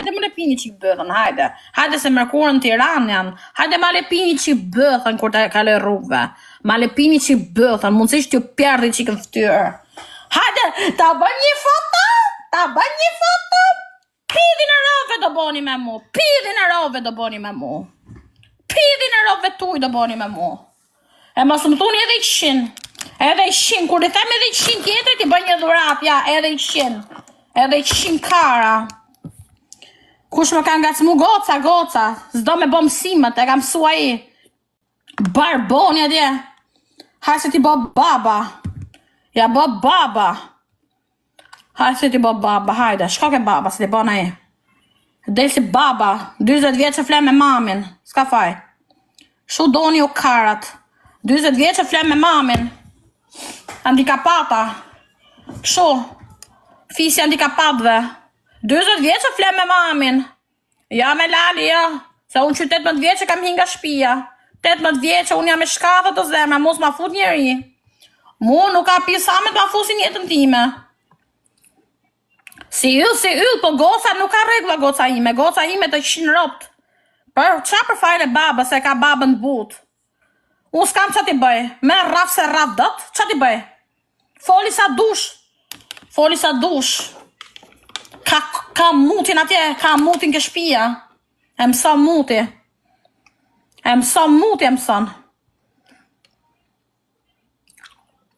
hajde më le pini qik bëthën, hajde se mërkurën Tiranë janë, hajde ma le pini qik bëthën kur të kaloj rrugëve, ma le pini qik bëthën, mundësisht t'ju pjerdi qik në ftyrë. Hajde, ta bën një foto, pidhin e rove do boni me mu, pidhin e rove tuj do boni me mu. E mos më thuni edhe i 100, kur i them edhe i 100 tjetërit i bën një dhurat, ja, edhe i 100 kara. Kush më ka ngacmu goca, s'do me bë mësimet, e kam mësua i. Barboni atje. Haj se ti bë baba. Ja bë baba. Haj se ti bë baba, hajde, shko ke baba, se ti bë na i. Del si baba, 20 vjeç e fle me mamin, s'ka faj. Shu doni u karat. 20 vjeç e fle me mamin. Handikapata. Kështu. Fisi handikapatëve. 20 vjeç e fle me mamin. Ja me lali, ja. Se unë që 18 vjeç e kam hinga shpia. 18 vjeç e unë jam e shkathët të zemra, mos ma fut njeri. Mu nuk ka pisamet ma fusin jetën time. Si yll, po goca nuk ka regla goca ime të 100 ropt. Qa për fajle baba, se ka babën but. Unë s'kam qa ti bëj, me raf se raf dot, qa ti bëj? Foli sa dush. Ka mutin atje, ka mutin ke shpia. E mëson muti. E mëson.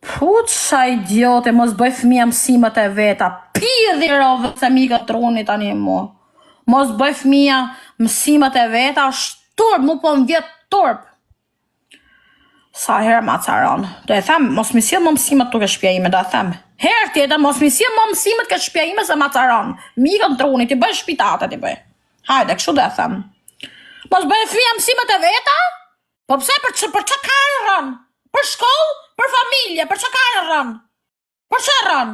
Qa idiote, mos bëj fëmija mësimet e veta. Pidhi rove se mi ka truni tani mu. Mos bëj fëmija mësimet e veta, është turp, mu po më vjetë turp. Sa herë ma caron. Do e them, mos mi sjell më mësimet tuk e shpia ime, do e them. Herë tjetër, mos mi sjell më mësimet ke shpia ime se ma caron. Mi ka truni, ti bëj shpitate, ti bëj. Hajde, kështu do e them. Mos bëj fëmija mësimet e veta? Po pse për që ka e rën? Për shkollë, për familje, për që ka e rën? Për që rën?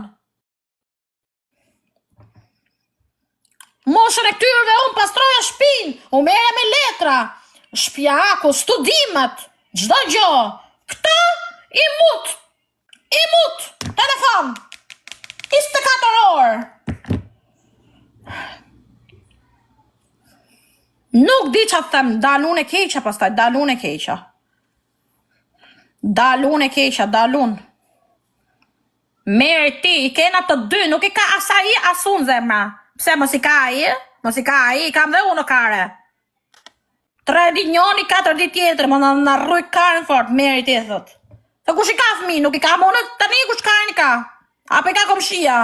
Moshën e këtyrëve unë pastroja shpinë, u mere me letra, shpjaku, studimet, gjdo gjo. Këta i mut, telefon, 24 orë. Nuk di që të them, dalun e keqa pastaj, dalun. Meri ti, i kena të dy, nuk i ka asa i asun zemra. Pse mos i ka i, kam dhe unë kare. 3 dit njoni, 4 dit tjetër, më në rruj karen fort, meri ti e thot. Të kush i ka fëmi, nuk i ka më në të një kush karen i ka. Ape i ka komshia.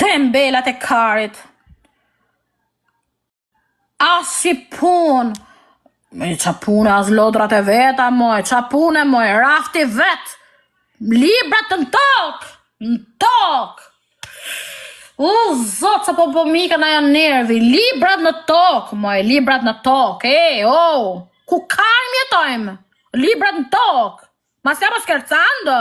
Dembelat e karit. Asi pun. Qa pune as lodrat e veta, qa pune, rafti vet. Librat në tokë. O, zot, sa po mika na janë nervi. Librat në tokë, ku kajmë jetojmë? Librat në tokë. Ma stiamo scherzando?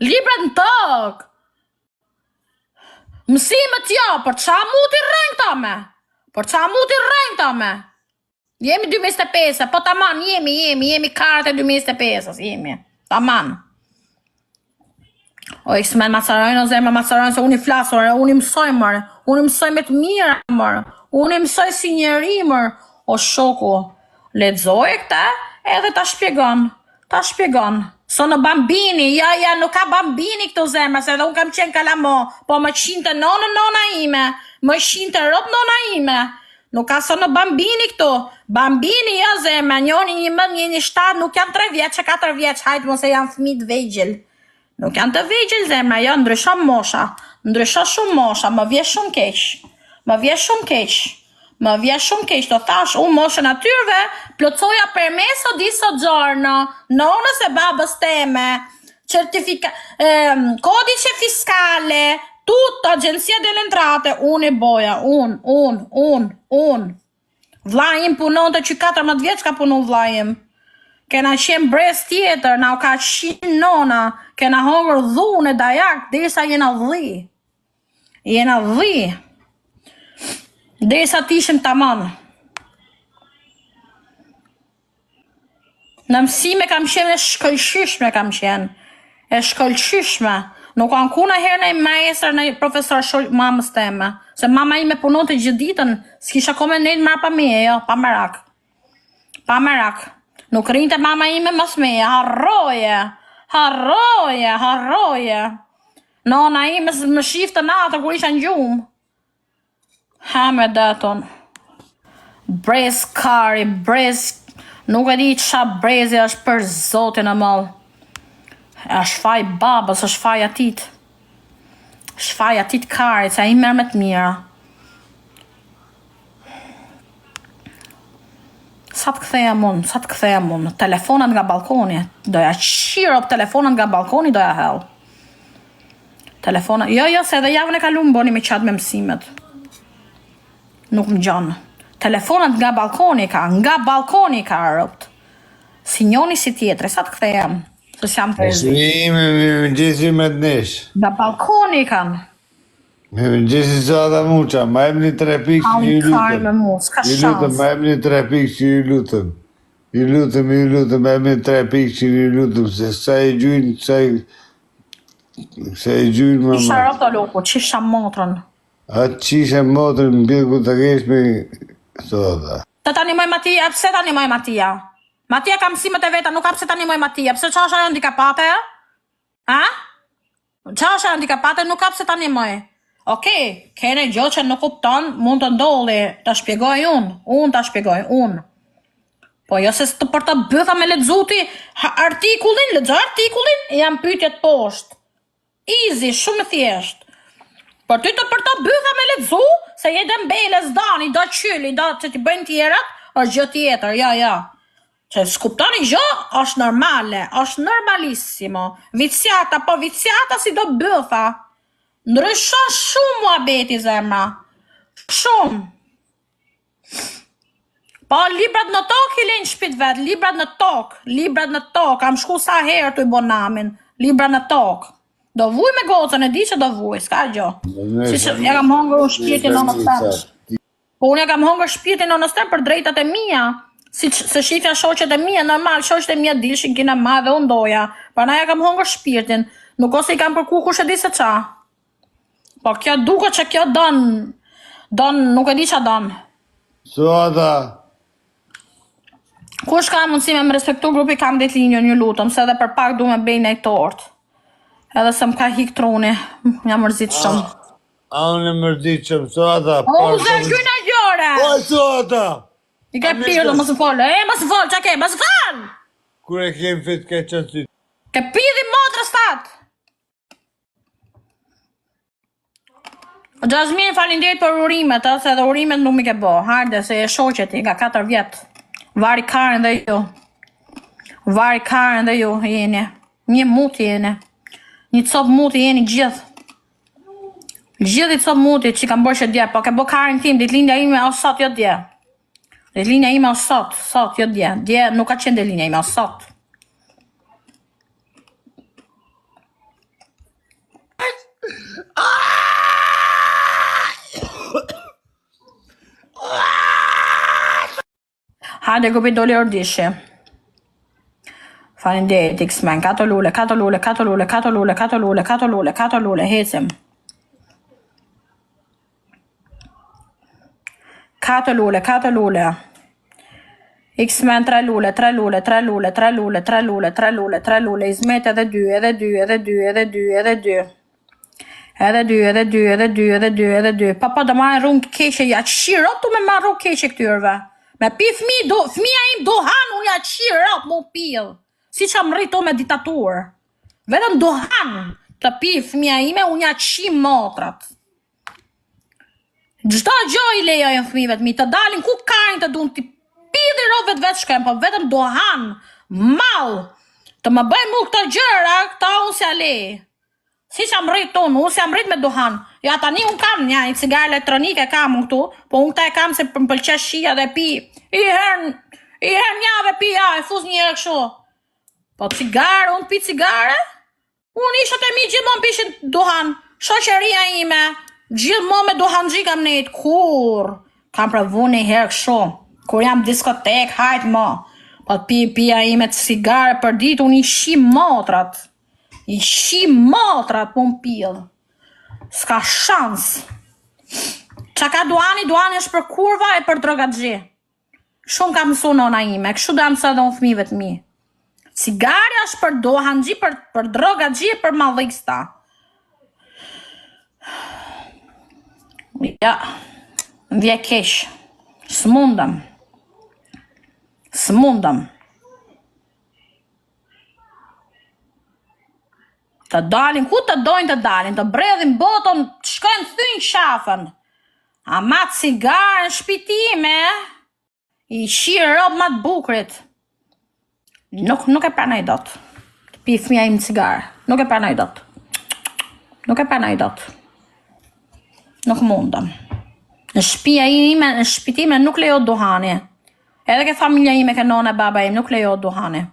Librat në tokë. Mësimet jo, për qa muti rënjë tome? Jemi 2025, po taman, jemi karët e 2025, jemi, taman. O, X-Men macarojnë, o zemra macarojnë, se unë i flasë, unë i mësoj, unë i mësoj me të mira, unë i mësoj si njeri, o shoku, lexoj këta, edhe ta shpjegon. Sono bambini, ja, nuk ka bambini këto zemra, se edhe unë kam qenë kalamo, po më qinte nona ime, më qinte rop nona ime. Nuk ka sono bambini këto. Bambini, ja zemra, njoni 1, 7, nuk janë 3 vjeç, 4 vjeç, hajtë mos e janë fëmijë të vegjël. Nuk janë të vegjël zemra, ja, ndryshon mosha, shumë mosha, më vje shumë keq, të thash, unë moshën atyrve, plotsoja permeso di soggiorno, nonës e babës teme, codice fiskale, tutto, agenzia delle entrate, unë i boja, unë. Vlajim punon të që 14 vjeç ka punu vlajim. Kena qenë brez tjetër, na u ka qenë nona, kena hongër dhune, dajak, derisa jena dhi. Derisa t'ishim tamam. Në mësime kam qenë e shkëlqyshme kam qenë. E shkëlqyshme. Nuk kanë kuna herë në maestër në profesor mamës teme. Se mama ime punon të gjithë ditën, s'kisha kome nejtë mra pa meje, jo, pa merak. Pa merak. Nuk rinte mama ime mas meje, harroje. Nona ime më shiftë natë kur isha në gjumë. Ha me daton. Brez kari, brez... Nuk e di qa brezi është për zotin e mall. është faj babës, është faj atit. është faj atit karit, se a i merr me të mira. Sa të kthejem unë, telefonat nga balkoni, doja qirop telefonat nga balkoni, doja hell. Telefonat, jo, se edhe javën e kaluar boni me qatë me mësimet. Nuk më gjonë. Telefonat nga balkoni ka rropt. Si njoni si tjetri, sa të kthejem. Se s'jam prezi. Me gjesi me të nesh. Nga balkoni kanë. Me gjesi sa da muqa, ma ebni 3 pikë që ju lutëm. Me mu, s'ka shans. Ma ebni 3 pikë që ju lutëm. Ju lutëm, ma ebni 3 pikë që ju lutëm, se sa e gjujnë, më Qisha rropt o luku, qisha motrën. Atë qisha motrën, në bjë ku të kesh me soda. Të tani moj Matia, pse tani moj Matia? Matia ka mësimet e veta, nuk ka pse tani moj Matia. Pse qa është ajo ndikapate? Ha? Qa është ajo ndikapate, nuk ka pse tani moj. Okej, kene gjo që nuk kupton, mund të ndolli, të shpjegoj unë. Po jo se për të bëtha me lexuti artikullin, lexo artikullin, jam pyetjet poshtë. Easy, shumë thjesht. Për ty për të bëtha me lexu, se je dembele s'dani, do qyli, do që t'i bëjnë tjerat, është gjë tjetër, ja. Që s'kuptoni gjë, është normale, është normalissimo. Viciata si do bëtha. Ndryshon shumë muhabeti zemra. Shumë. Po librat në tokë i lejnë shpit vetë, librat në tokë, kam shku sa herë të i bonamin, librat në tokë. Do vuj me gocën, e di që do vuj, s'ka gjo. Si që ja kam hongër u shpirtin në nëstër. Po unë ja kam hongër shpirtin në nëstër për drejtat e mija. Se shifja shoqet e mija, normal, shoqet e mija dilshin kina ma dhe undoja. Pra na ja kam hongër shpirtin, nuk ose i kam përku kush e di se qa. Po kjo duke që kjo don, nuk e di qa don. Soda. Kush ka mundësi me më respektu grupi kam dit linjën, një lutëm, se edhe për pak du me bejnë e tortë. Edhe se më ka hik truni, jam mërzit shumë. A unë e mërzit shumë, soda. O, zë gjyna gjore! O, soda! I ke pirë, mësë folë, mësë folë, që ke, mësë folë! Kure kemë fit ke qësit? Ke pidhi motrë statë! Gjazmin falinderit për urimet, se edhe urimet nuk mi ke bo, harde se e shoqet i nga 4 vjetë. Vari karen dhe ju jeni, një mut jeni. Një copë muti jeni gjithë. Gjithë i copë muti që kam bërë që dje. Po ke bo karin tim, ditëlindja ime o sot jo dje. Ditëlindja ime o sot jo dje. Dje nuk ka qenë ditëlindja ime o sot. Hajde grupi doli ordishi. Falinderit, X-Men, kato lule, hecim. Kato lule. X-Men, 3 lule, Izmet edhe 2. Papa do marrë rrungë keqe, ja qiro tu me marrë rrungë keqe këtyrve. Me pi fëmija im dohan, unë ja qiro mu pil. Si që më rritu me ditaturë. Vetëm dohan të pi fëmija ime, unë ja qim motrat. Gjdo gjo i lejojnë fëmijëve të mi, të dalin ku karin të dun, të pidhi rovet vetë shkem, po vetëm dohan, mal, të më bëjmë mu këto gjëra, këta unë se ale. Si që më rritu unë se më rrit me dohan. Ja tani unë kam një cigarë elektronike kam unë këtu, po unë këta e kam se më pëlqe shia dhe pi. I her njave pi, ja, e fuz një herë kështu. Po cigare, unë pi cigare? Unë ishët e mi gjithmon pishin duhan. Shoqeria ime, gjithmon me duhan gjikam nejtë. Kur? Kam pravu një herë kështu. Kur jam diskotek, hajt mo. Po pija ime të cigare për ditë, unë i shi motrat. I shi motrat, po më pillë. S'ka shans. Qa ka Duani është për kurva e për drogatxhi. Shumë ka mësu nona ime, kështu da mësa dhe unë fëmijëve të mi. Cigarja është për dohanxhi, për drogatxhi e për madhista. Ja, vje kesh. S'mundëm. Të dalin, ku të dojnë të dalin, të bredhin boton, të shkojnë thynjë shafën. Ama cigarën shpitime, i shirë robë ma të bukrit. Nuk e pranoj dot. Të pi fëmija im cigarë. Nuk e pranoj dot. Nuk mundëm. Në shtëpia ime, në shpitime nuk lejo duhani. Edhe ke familja ime, ke nona e baba im, nuk lejo duhani.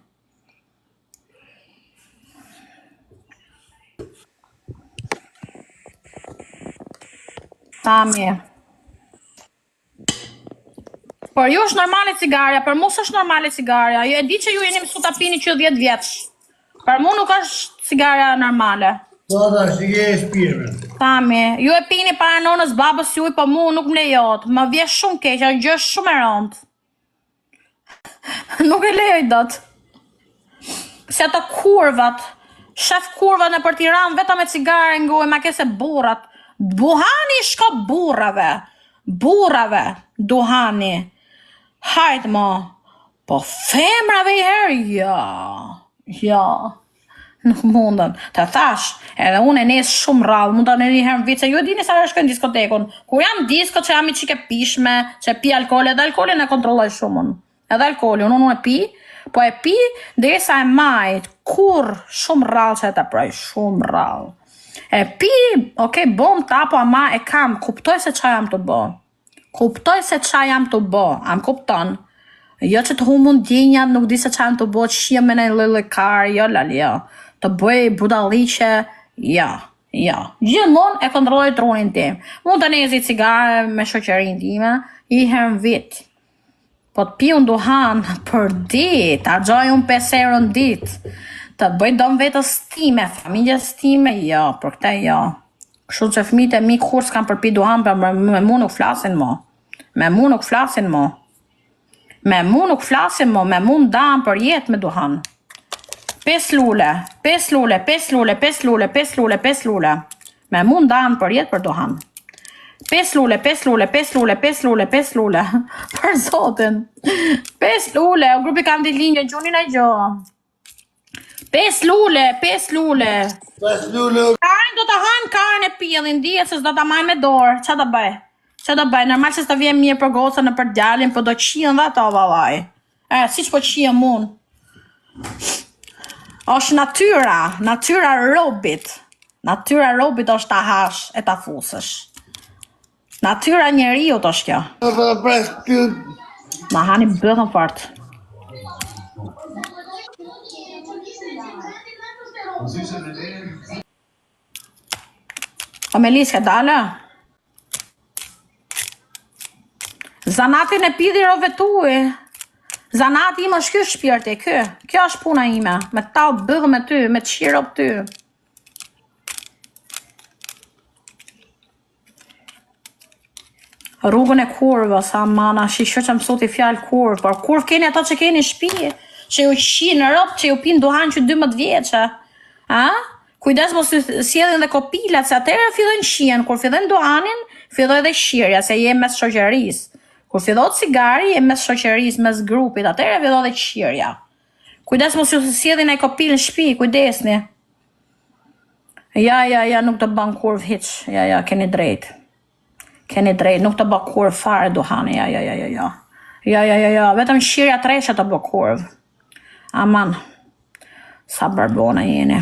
Tami. Por ju është normale cigarja, për mu s'është normale cigarja. Ju e di që ju jeni mësu ta pini që 10 vjeç. Për mu nuk është cigarja normale. Po da, shike e shpirme. Tami, ju e pini para nonës babës juj, po mu nuk më lejot. Më vje shumë keq, gjë shumë e rëndë. Nuk e lejoj dot. Se ato kurvat, shef kurva në për Tiranë vetëm me cigare ngoj, ma kese burrat. Duhani shko burrave, duhani. Hajt mo, po femrave i herë, ja. Nuk mundën, të thash, edhe unë e nes shumë rallë, mund të në një herë në vitë, se ju e dini sa e shkojnë diskotekun. Kur jam disko që jam i qike pishme, që pi alkohol, edhe alkoholin e kontrolloj shumë unë. Edhe alkoholin, unë e pi, po e pi dhe sa e majt, kur shumë rallë që e të proj, shumë rallë. E pi, bom tapo, ama e kam, kuptoj se qa jam të bo. Am kupton. Jo që të humun djenjat, nuk di se qa jam të bo, që shia me në lëllëkar, jo. Të bëj budalliqe, ja. Gjithmonë e kontrolloj trunin tim. Mund të nezi cigare me shoqerin time, i herë në vit. Po të pi unë duhan për dit, argjoj unë 5 euro në dit. Të bëj dom vetës time, familjes time, jo, për këte jo. Kështu që fëmijët e mi kur s'kan përpi duhan, për me mu nuk flasin mo. Me mu ndam për jetë me duhan. 5 lule. Me mu ndam për jetë për duhan. 5 lule. Për zotin. 5 lule. O grupi kam dit linje, gjunin e gjo. 5 lule. Karin do të hanë karin e pjellin, dijet se s'do të majnë me dorë. Qa të bëj? Normal se s'ta vjen mirë për gocën në për djalin, po do qien dhe ta valaj. Si që po qien mun. Është natyra robit. Natyra robit është ta hash e ta fusësh. Natyra njeriut është kjo. Ma hani bëthën fort. O Melis, ka dalë? Zanatin e pidi rove tuj. Zanati im është kjo shpirti, kjo është puna ime. Me talë bëgë me ty, me të shiro për ty. Rrugën e kurvës, amana, shishë që mësot i fjallë kurvë, por kurvë keni ato që keni shpije, që ju shi në rëpë, që ju pinë duhan që 12 vjeqë. Kujdes mos sjellin dhe kopilat, se atëherë fillojnë shien, kur fillojnë duhanin, filloj dhe shirja, se je mes shoqërisë. Kur fillot cigari, je mes shoqërisë, mes grupit, atëherë filloj dhe shirja. Kujdes mos sjellin ai kopil në shtëpi, kujdesni. Ja, nuk të bën kurv hiç. Ja, keni drejt. Nuk të bë kurv fare duhani, ja. Vetëm shirja tresha të bë kurv. Aman. Sa barbona jeni.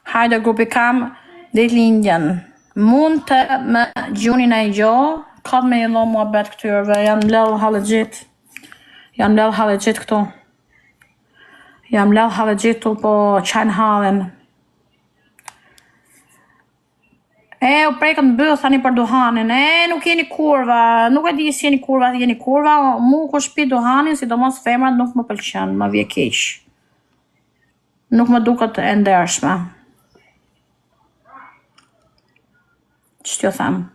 Hajde grupi kam ditë lindjen. Mund të më gjunin e gjo, ka të me i lo mua bet këtyrve, janë lell halëgjit këtu. Jam lell halëgjit tu po qajnë halën. U prekëm të bëllë, thani për duhanin. Nuk jeni kurva. Nuk e di si jeni kurva. Mu ku shpi duhanin, sidomos femrat nuk më pëlqen, më vje keq. Nuk më duket e ndershme. Që t'jo them?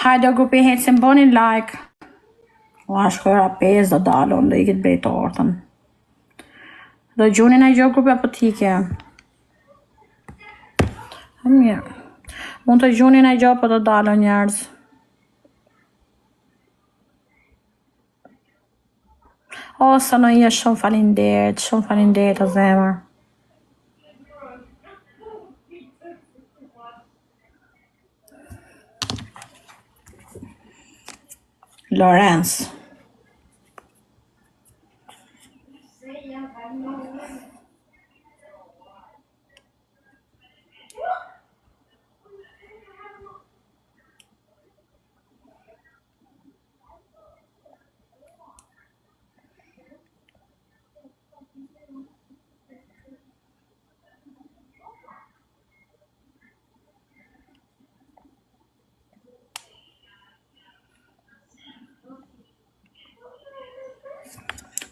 Hajde grupi hecim bënin like. O shkojra 5 do dalon dhe i këtë bejt ortën. Do gjunin e gjo grupi apo tike. Mirë. Mund të gjunin e gjo po do dalon njerëz. O, sa në i shumë falinderit o zemër. Lorenz.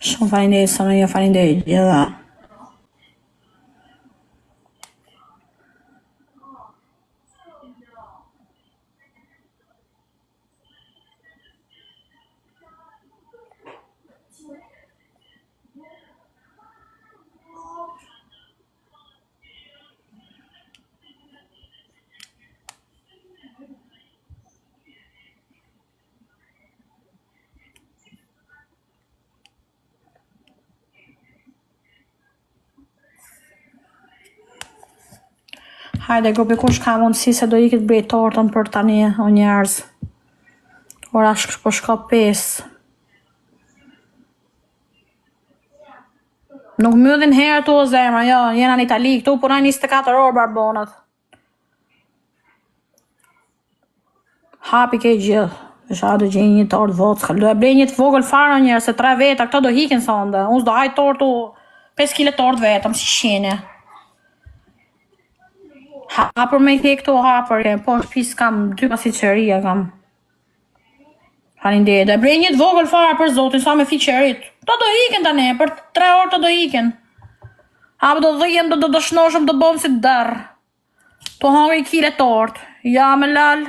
Shumë falinderit, sa në i falinderit gjitha. Hajde, grupi kush ka mundësi se do i këtë brejt tortën për tani o njerëz. Ora po shka 5. Nuk myllin herë tu o zemra, jo, jena në Itali, këtu punoj 24 orë barbonët. Hapi ke gjithë, isha do gjenjë një tortë vockë, do e blej një të vogël fara njerë, se 3 veta, këto do hikin sonde, unë do hajt tortu 5 kg tortë vetëm, si shene. Hapër me i the këtu hapër, po shpis kam 2 pasiqeria kam. Falinderit, do e blej një të vogël fara për zotin, sa me fiqerit. To do hikin tani, për 3 orë të do hikin. Hapë do dhijem, do shnoshëm, do bom si dërë. To hangë i kile tortë, ja me lal.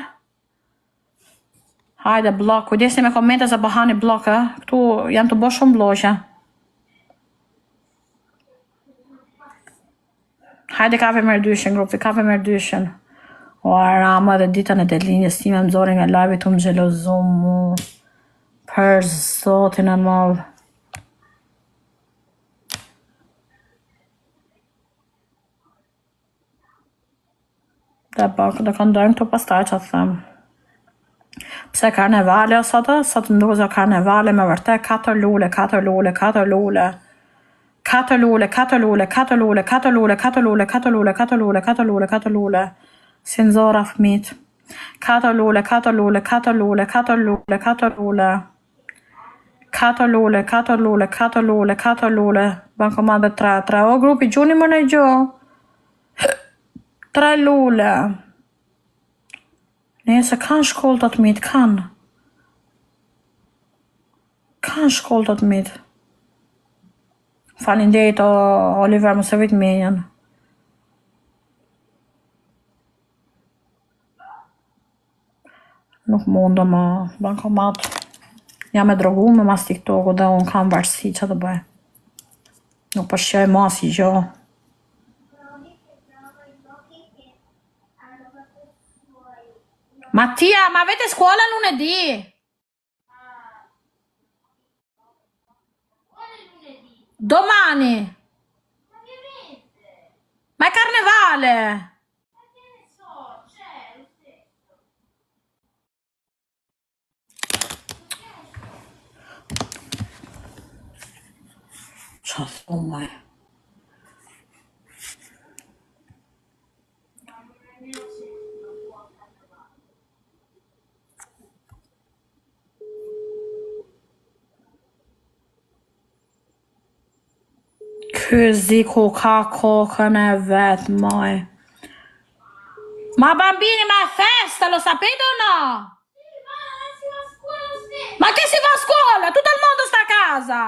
Hajde blok, kujdesni me komente se bahani blok, këtu janë të bo shumë bloqe. Hajde kafe merdyshin, grupi, kafe merdyshin. O arama dhe ditën e delinjës time më zori nga live të më gjelozu mu. Për zotin e mëllë. Dhe bakë dhe këndojnë këtu pastaj që të them. Pse karnevale o sotë? Sotë më duke zë karnevale me vërte 4 lule. 4 lule. Si nëzora fëmit. 4 lule. 4 lule. Bankomat dhe 3. O grupi, gjuni më në gjo. 3 lule. Nëse kanë shkollë të të mitë, kanë. Kanë shkollë të të mitë. Falinderit o Oliver më se vitë menjen. Nuk mundë më bankomat. Jam e drogu me mas TikTok-u dhe unë kam varësi që të bëj. Nuk përshqoj mas i gjo. Mattia, ma avete scuola lunedì? Domani. Ma è carnevale. Qa thumaj? Ky ziku ka kokën e vetë, moj. Ma bambini, ma festa, lo sapete o no? Ma che si va a scuola? Tutto il mondo sta a casa.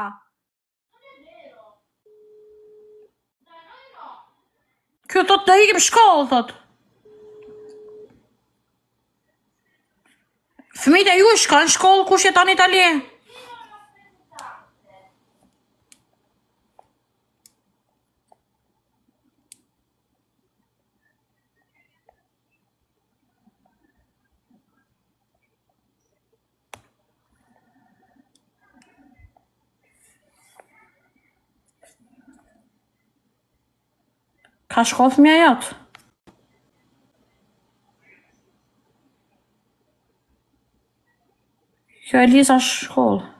Kjo thot të ikim shkollë, thot. Fëmijët e ju shkojnë shkollë, kush jeton në Itali? Ka shkollë fëmija jotë? Kjo Eliza shkollë.